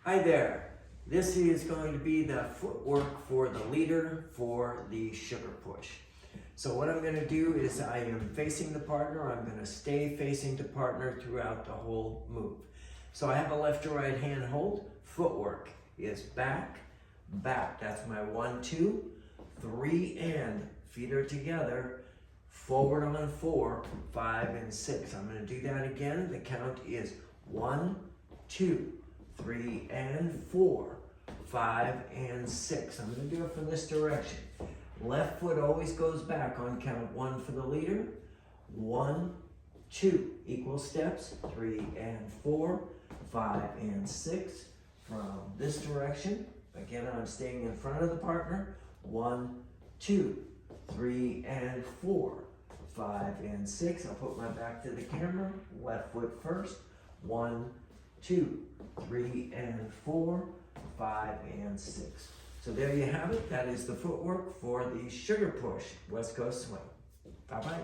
Hi there. This is going to be the footwork for the leader for the Sugarpush. So what I'm going to do is I am facing the partner. I'm going to stay facing the partner throughout the whole move. So I have a left to right hand hold. Footwork is back, back. That's my 1, 2, 3, and feet are together. Forward on 4, 5, and 6. I'm going to do that again. The count is 1, 2, 3, and 4, 5, and 6. I'm going to do it from this direction. Left foot always goes back on count 1 for the leader. 1, 2, equal steps. 3 and 4, 5 and 6. From this direction, again, I'm staying in front of the partner. 1, 2, 3, and 4, 5 and 6. I'll put my back to the camera. Left foot first. 1, 2, 3, and 4, 5, and 6. So there you have it. That is the footwork for the Sugarpush West Coast Swing. Bye-bye.